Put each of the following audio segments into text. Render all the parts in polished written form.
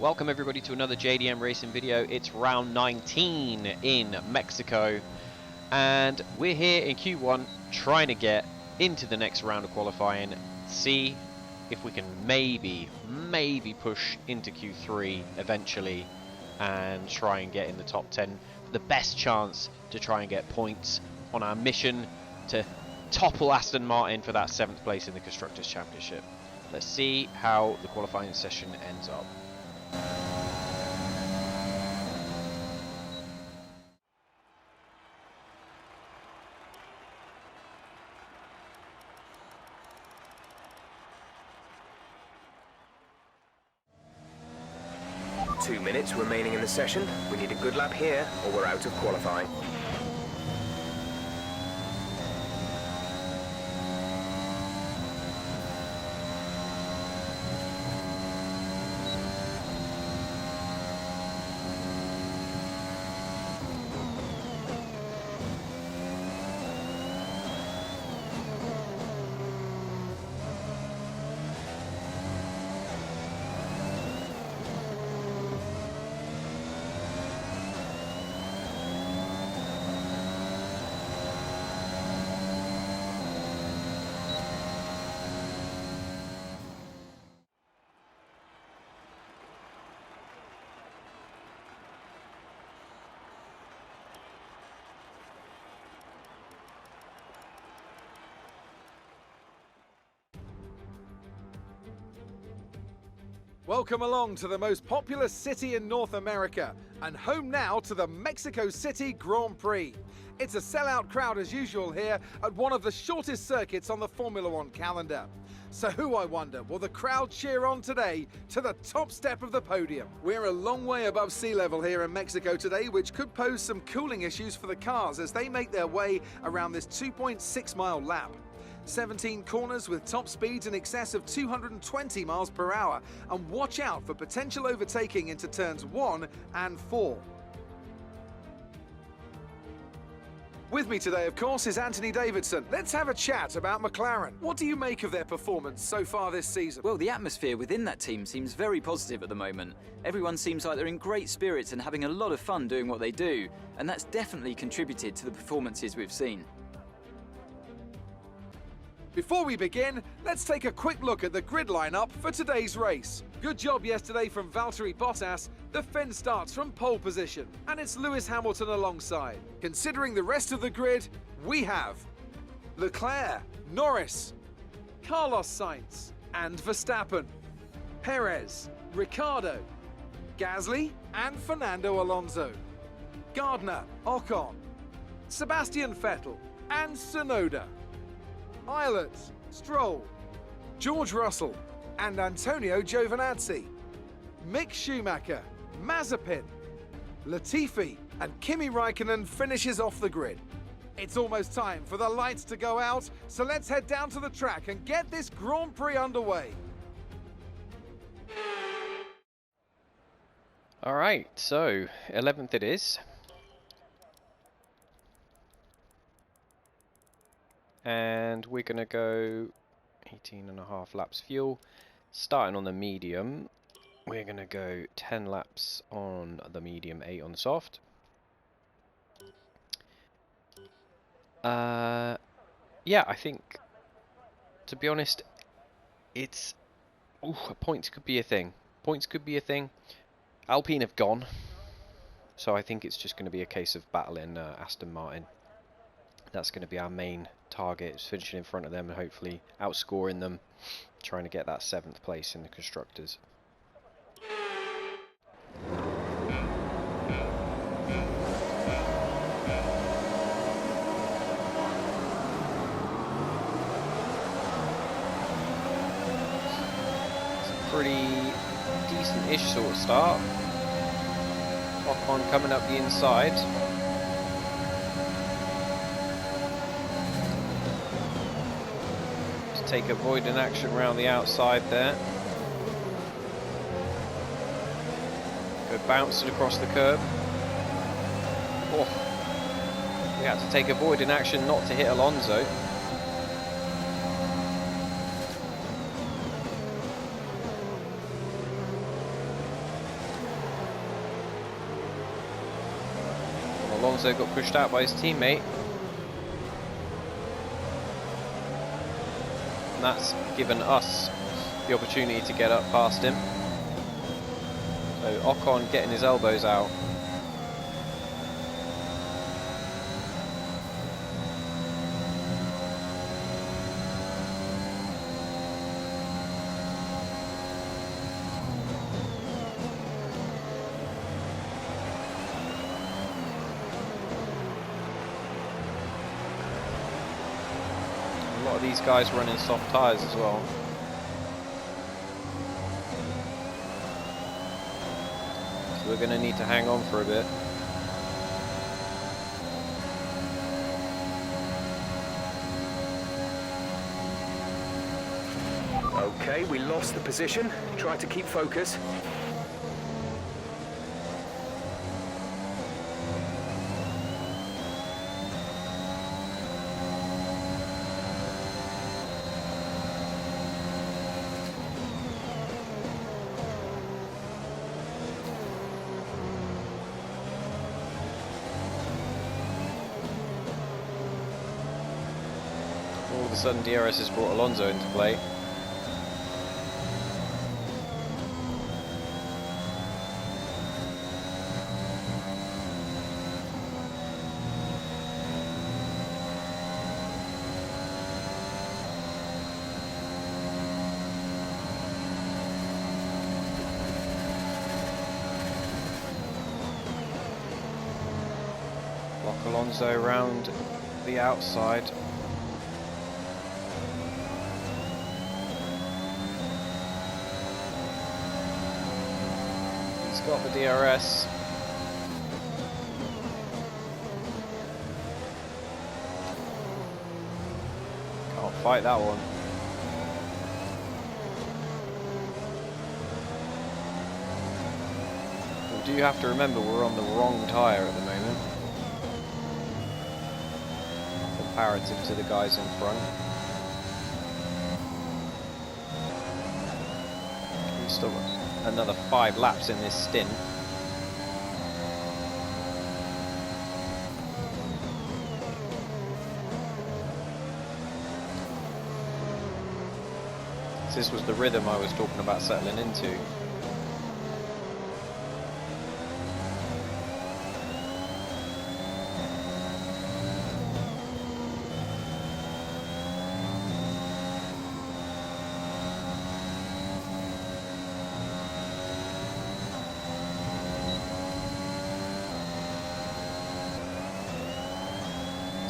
Welcome everybody to another JDM racing video. It's round 19 in Mexico and we're here in Q1 trying to get into the next round of qualifying, see if we can maybe push into Q3 eventually and try and get in the top 10. The best chance to try and get points on our mission to topple Aston Martin for that 7th place in the Constructors' Championship. Let's see how the qualifying session ends up. Two minutes remaining in the session. We need a good lap here or we're out of qualifying. Welcome along to the most populous city in North America and home now to the Mexico City Grand Prix. It's a sellout crowd as usual here at one of the shortest circuits on the Formula One calendar. So who, I wonder, will the crowd cheer on today to the top step of the podium? We're a long way above sea level here in Mexico today, which could pose some cooling issues for the cars as they make their way around this 2.6 mile lap. 17 corners with top speeds in excess of 220 miles per hour, and watch out for potential overtaking into turns 1 and 4. With me today, of course, is Anthony Davidson. Let's have a chat about McLaren. What do you make of their performance so far this season? Well, the atmosphere within that team seems very positive at the moment. Everyone seems like they're in great spirits and having a lot of fun doing what they do, and that's definitely contributed to the performances we've seen. Before we begin, let's take a quick look at the grid lineup for today's race. Good job yesterday from Valtteri Bottas. The Finn starts from pole position, and it's Lewis Hamilton alongside. Considering the rest of the grid, we have Leclerc, Norris, Carlos Sainz, and Verstappen, Perez, Ricciardo, Gasly, and Fernando Alonso, Gardner, Ocon, Sebastian Vettel, and Tsunoda, Eilert, Stroll, George Russell, and Antonio Giovinazzi, Mick Schumacher, Mazepin, Latifi, and Kimi Raikkonen finishes off the grid. It's almost time for the lights to go out, so let's head down to the track and get this Grand Prix underway. Alright, so 11th it is. And we're going to go 18.5 laps fuel. Starting on the medium, we're going to go 10 laps on the medium, 8 on the soft. Yeah, I think, to be honest, it's... points could be a thing. Points could be a thing. Alpine have gone, so I think it's just going to be a case of battling Aston Martin. That's going to be our main target, is finishing in front of them and hopefully outscoring them, trying to get that 7th place in the Constructors. It's a pretty decent-ish sort of start. Ocon coming up the inside. Take avoiding action around the outside there. Go bouncing across the curb. Oh, we had to take avoiding action not to hit Alonso. Alonso got pushed out by his teammate. And that's given us the opportunity to get up past him. So Ocon getting his elbows out. A lot of these guys running soft tyres as well. So we're going to need to hang on for a bit. Okay, we lost the position. Try to keep focus. All of a sudden DRS has brought Alonso into play. Block Alonso around the outside. He's got the DRS. Can't fight that one. We do have to remember we're on the wrong tyre at the moment, comparative to the guys in front. We've still got another 5 laps in this stint. This was the rhythm I was talking about settling into.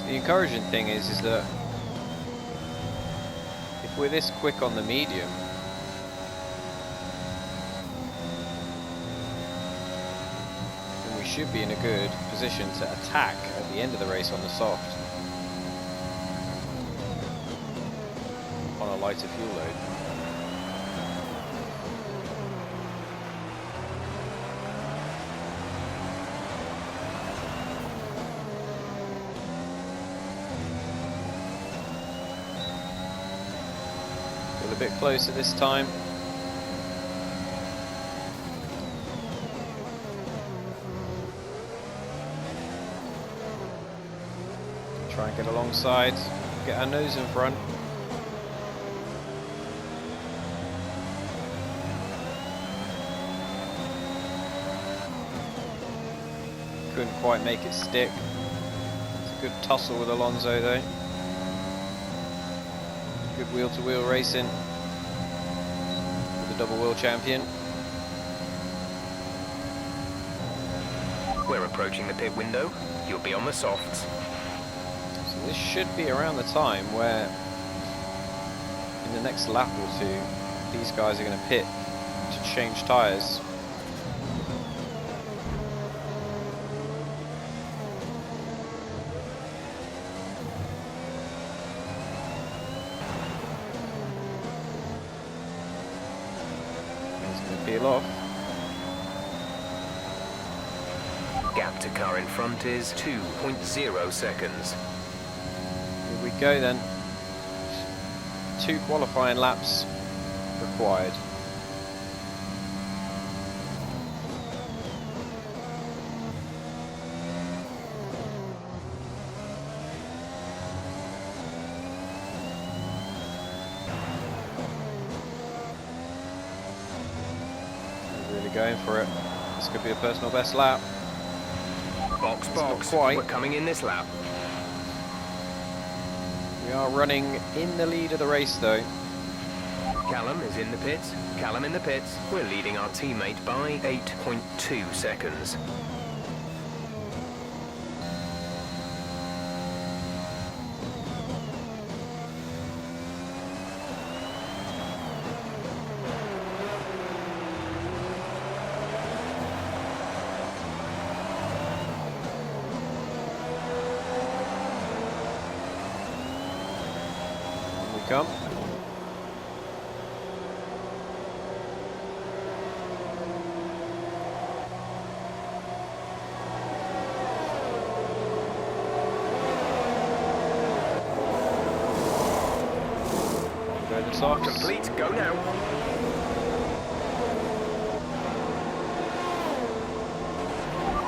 The encouraging thing is that if we're this quick on the medium, then we should be in a good position to attack at the end of the race on the soft on a lighter fuel load. A bit closer this time. Try and get alongside, get our nose in front. Couldn't quite make it stick. It's a good tussle with Alonso though. Good wheel-to-wheel racing with the double world champion. We're approaching the pit window. You'll be on the softs. So this should be around the time where in the next lap or two these guys are going to pit to change tyres. Peel off. Gap to car in front is 2.0 seconds. Here we go then. 2 qualifying laps required. going for it. This could be a personal best lap. Box, box. Quite. We're coming in this lap. We are running in the lead of the race though. Callum is in the pits. Callum in the pits. We're leading our teammate by 8.2 seconds. Come. Go the socks. Complete, go now.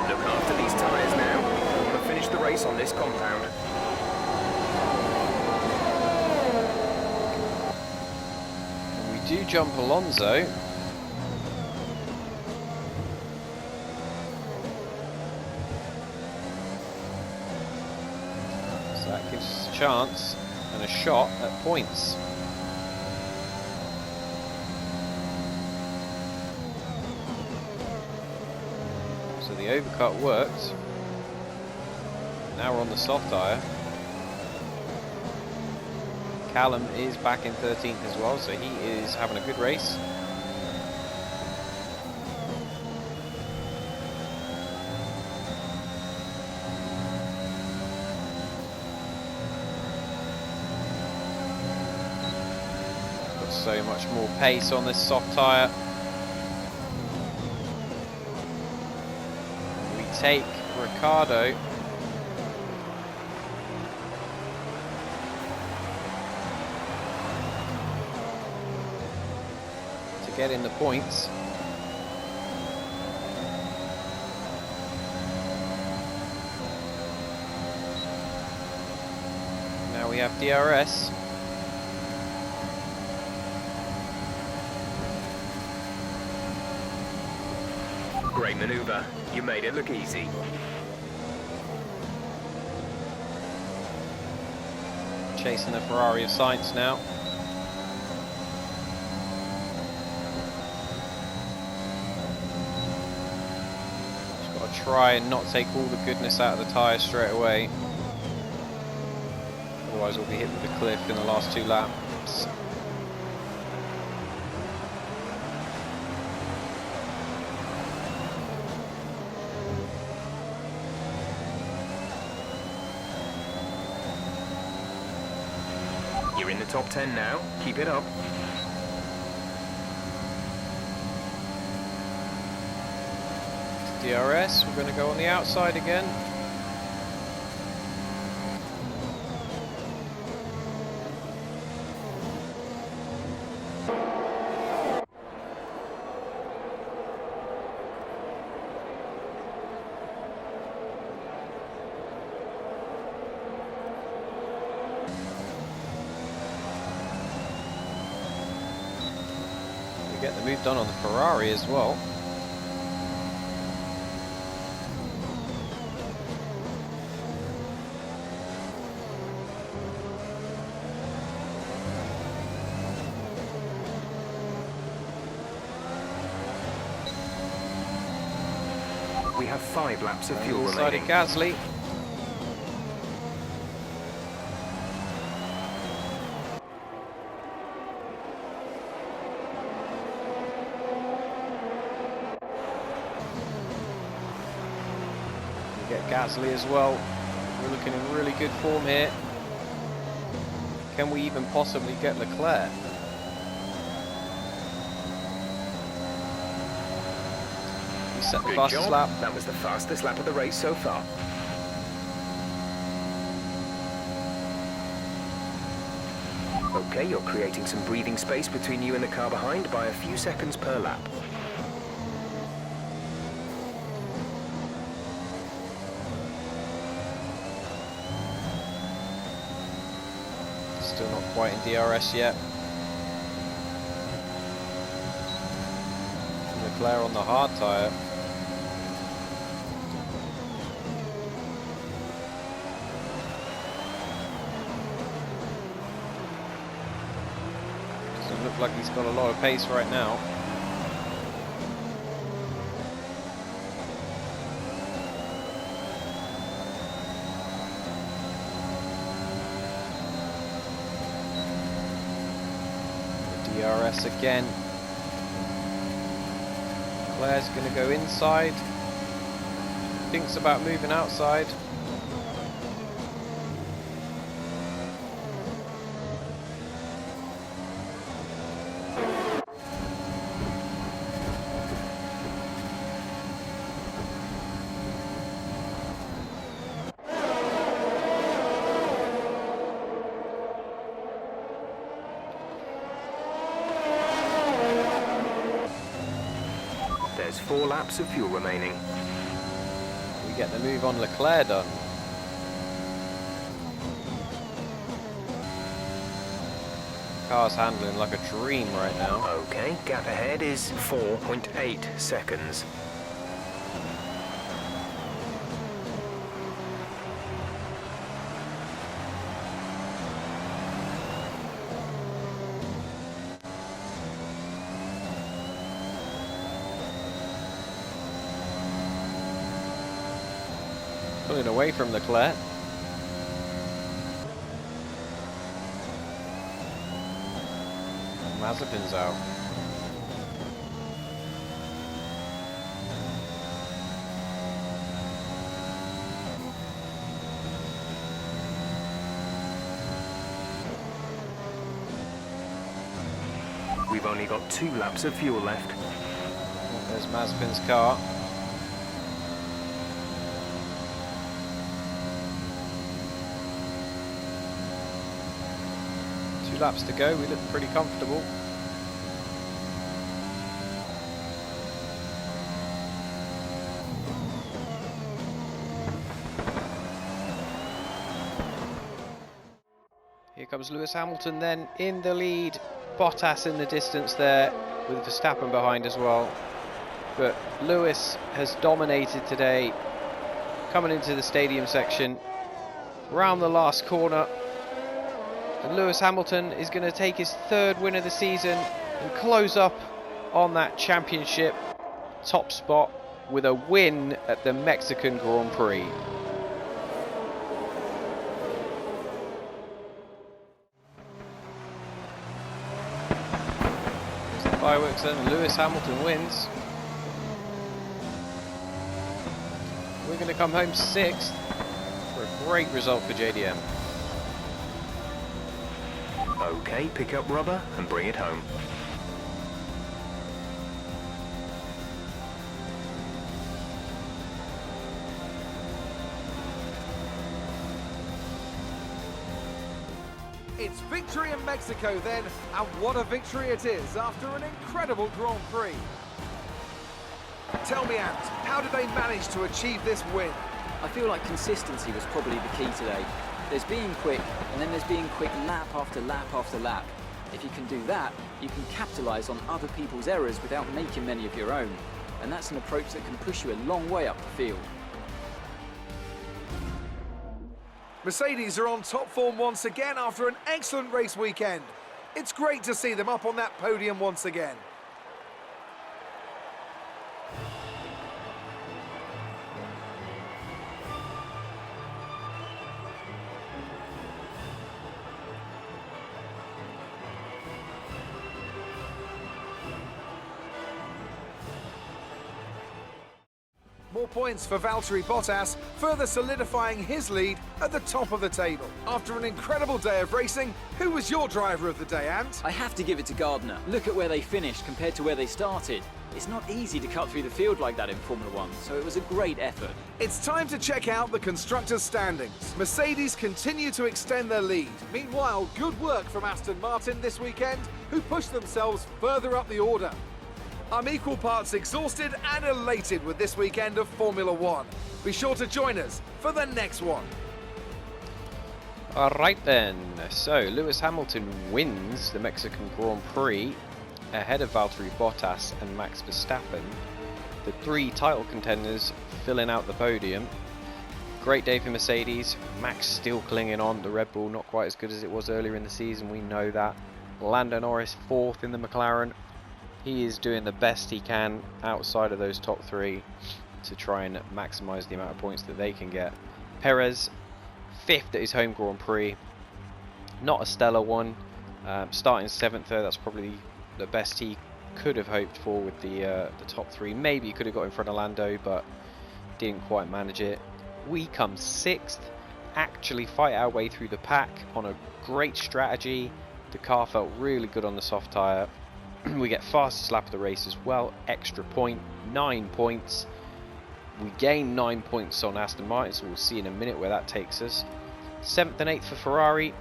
Look after these tyres now. We want to finish the race on this compound. Do jump Alonso. So that gives us a chance and a shot at points. So the overcut worked. Now we're on the soft tyre. Callum is back in 13th as well, so he is having a good race. Got so much more pace on this soft tyre. We take Ricciardo. Get in the points. Now we have DRS. Great maneuver. You made it look easy. Chasing the Ferrari of Sainz now. Try and not take all the goodness out of the tyres straight away. Otherwise we'll be hit with a cliff in the last 2 laps. You're in the top 10 now. Keep it up. DRS, we're going to go on the outside again. We get the move done on the Ferrari as well. We have 5 laps of fuel Inside of remaining. Gasly. We get Gasly as well. We're looking in really good form here. Can we even possibly get Leclerc? We set the Good fastest job. lap. That was the fastest lap of the race so far. Okay, you're creating some breathing space between you and the car behind by a few seconds per lap. Still not quite in DRS yet. Leclerc on the hard tyre. Doesn't look like he's got a lot of pace right now. DRS again. Leclerc's going to go inside. Thinks about moving outside. There's 4 laps of fuel remaining. We get the move on Leclerc done. Car's handling like a dream right now. Okay, gap ahead is 4.8 seconds. Pulling away from Leclerc. Mazepin's out. We've only got 2 laps of fuel left. There's Mazepin's car. Laps to go, we look pretty comfortable. Here comes Lewis Hamilton then in the lead. Bottas in the distance there with Verstappen behind as well. But Lewis has dominated today, coming into the stadium section, round the last corner. And Lewis Hamilton is going to take his 3rd win of the season and close up on that championship top spot with a win at the Mexican Grand Prix. There's the fireworks and Lewis Hamilton wins. We're going to come home 6th for a great result for JDM. Okay, pick up rubber and bring it home. It's victory in Mexico then, and what a victory it is after an incredible Grand Prix. Tell me, Ant, how did they manage to achieve this win? I feel like consistency was probably the key today. There's being quick, and then there's being quick lap after lap after lap. If you can do that, you can capitalise on other people's errors without making many of your own. And that's an approach that can push you a long way up the field. Mercedes are on top form once again after an excellent race weekend. It's great to see them up on that podium once again. More points for Valtteri Bottas, further solidifying his lead at the top of the table. After an incredible day of racing, who was your driver of the day, Ant? I have to give it to Gardner. Look at where they finished compared to where they started. It's not easy to cut through the field like that in Formula 1, so it was a great effort. It's time to check out the constructors' standings. Mercedes continue to extend their lead. Meanwhile, good work from Aston Martin this weekend, who pushed themselves further up the order. I'm equal parts exhausted and elated with this weekend of Formula 1. Be sure to join us for the next one. Alright then, so Lewis Hamilton wins the Mexican Grand Prix ahead of Valtteri Bottas and Max Verstappen. The 3 title contenders filling out the podium. Great day for Mercedes. Max still clinging on. The Red Bull not quite as good as it was earlier in the season, we know that. Lando Norris 4th in the McLaren. He is doing the best he can outside of those top 3 to try and maximise the amount of points that they can get. Perez 5th at his home Grand Prix. Not a stellar one. Starting 7th there, that's probably the best he could have hoped for with the top 3. Maybe he could have got in front of Lando, but didn't quite manage it. We come 6th, actually fight our way through the pack on a great strategy. The car felt really good on the soft tyre. We get fastest lap of the race as well, extra point, 9 points. We gain 9 points on Aston Martin, so we'll see in a minute where that takes us. 7th and 8th for Ferrari.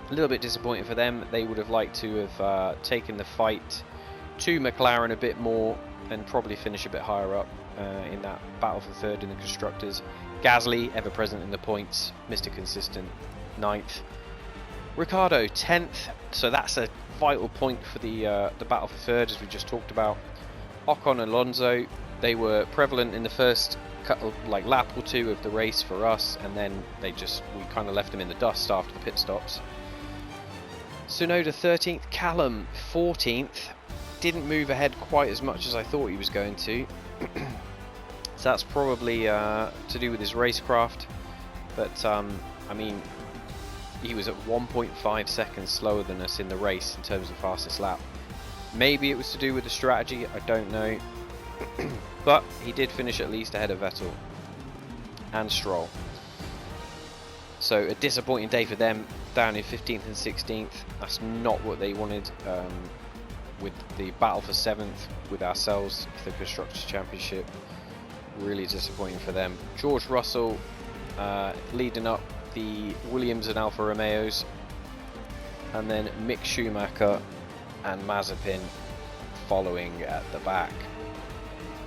A little bit disappointing for them. They would have liked to have taken the fight to McLaren a bit more and probably finish a bit higher up in that battle for 3rd in the Constructors. Gasly, ever present in the points, Mr. Consistent, 9th. Ricciardo, 10th, so that's a vital point for the battle for 3rd, as we just talked about. Ocon and Alonso, they were prevalent in the first lap or 2 of the race for us, and then we kind of left them in the dust after the pit stops. Tsunoda 13th, Callum 14th. Didn't move ahead quite as much as I thought he was going to. So that's probably to do with his racecraft. But I mean, he was at 1.5 seconds slower than us in the race in terms of fastest lap. Maybe it was to do with the strategy, I don't know. But he did finish at least ahead of Vettel and Stroll. So a disappointing day for them, down in 15th and 16th. That's not what they wanted with the battle for 7th with ourselves for the Constructors' Championship. Really disappointing for them. George Russell leading up the Williams and Alfa Romeos, and then Mick Schumacher and Mazepin following at the back.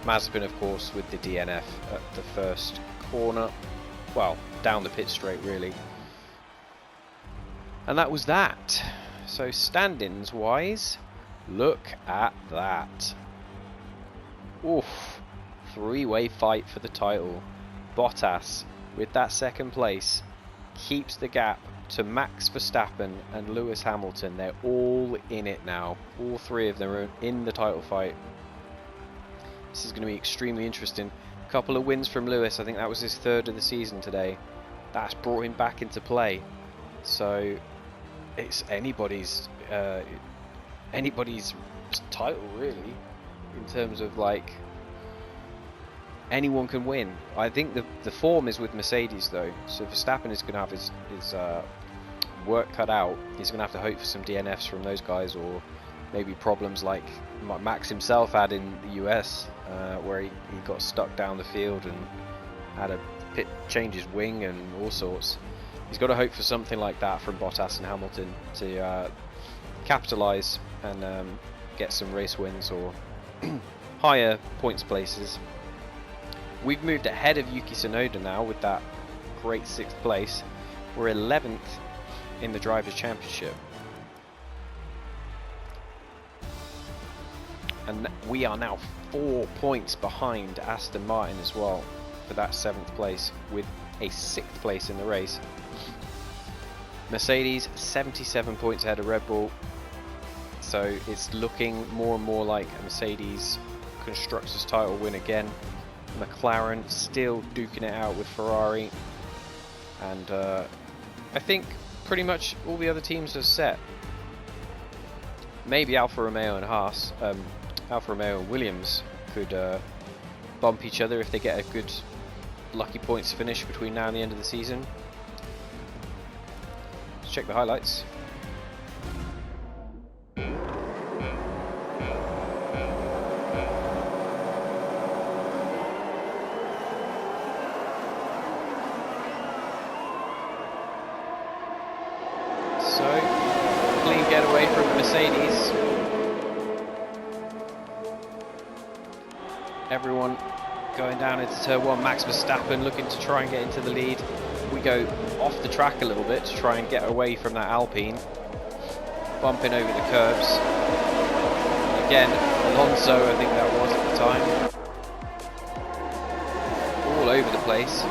Mazepin, of course, with the DNF at the first corner, well, down the pit straight really. And that was that. So standings wise, look at that. Oof, 3-way fight for the title. Bottas, with that 2nd place, keeps the gap to Max Verstappen and Lewis Hamilton. They're all in it now. All 3 of them are in the title fight. This is going to be extremely interesting. A couple of wins from Lewis. I think that was his 3rd of the season today. That's brought him back into play. So it's anybody's title really, in terms of like anyone can win. I think the form is with Mercedes though, so Verstappen is going to have his work cut out. He's going to have to hope for some DNFs from those guys, or maybe problems like Max himself had in the US, where he got stuck down the field and had a pit change his wing and all sorts. He's got to hope for something like that from Bottas and Hamilton to capitalise and get some race wins or higher points places. We've moved ahead of Yuki Tsunoda now with that great 6th place. We're 11th in the Drivers' Championship. And we are now 4 points behind Aston Martin as well for that 7th place, with a 6th place in the race. Mercedes 77 points ahead of Red Bull. So it's looking more and more like a Mercedes Constructors title win again. McLaren still duking it out with Ferrari, and I think pretty much all the other teams are set. Maybe Alfa Romeo and Alfa Romeo and Williams could bump each other if they get a good lucky points finish between now and the end of the season. Let's check the highlights. Getaway from Mercedes. Everyone going down into turn 1. Max Verstappen looking to try and get into the lead. We go off the track a little bit to try and get away from that Alpine, bumping over the curbs. again. Alonso, I think that was at the time. All over the place.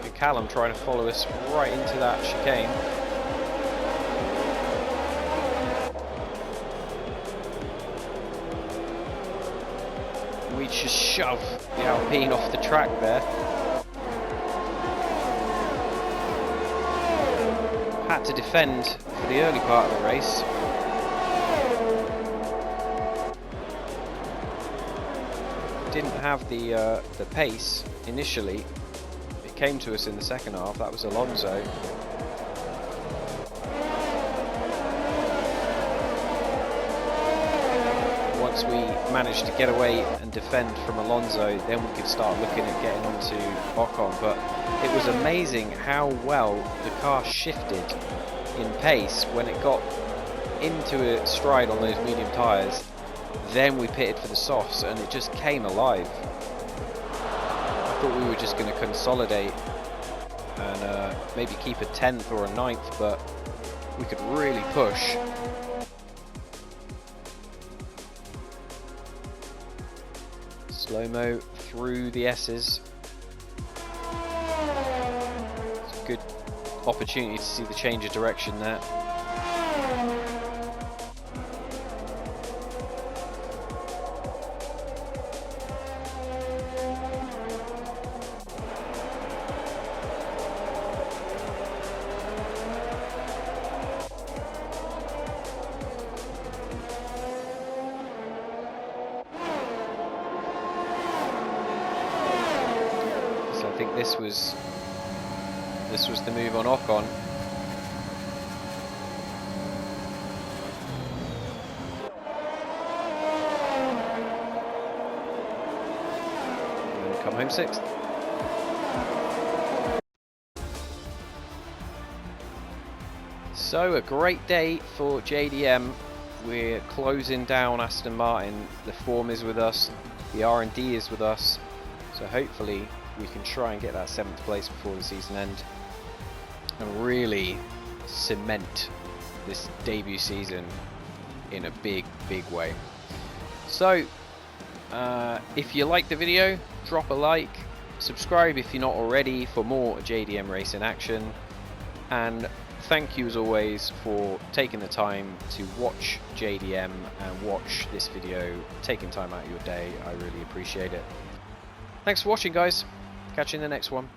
And Callum trying to follow us right into that chicane. We just shove the Alpine off the track there. Had to defend for the early part of the race. Didn't have the pace initially. It came to us in the second half. That was Alonso. Once we managed to get away and defend from Alonso, then we could start looking at getting onto Ocon. But it was amazing how well the car shifted in pace when it got into a stride on those medium tyres. Then we pitted for the softs and it just came alive. I thought we were just going to consolidate and maybe keep a 10th or a 9th, but we could really push. Slow-mo through the S's. It's a good opportunity to see the change of direction there. I think this was the move on Ocon. And come home sixth. So a great day for JDM. We're closing down Aston Martin. The form is with us. The R&D is with us. So hopefully we can try and get that 7th place before the season end and really cement this debut season in a big way. So if you like the video, drop a like, subscribe if you're not already for more JDM racing action, and thank you as always for taking the time to watch JDM and watch this video, taking time out of your day. I really appreciate it. Thanks for watching, guys. Catch you in the next one.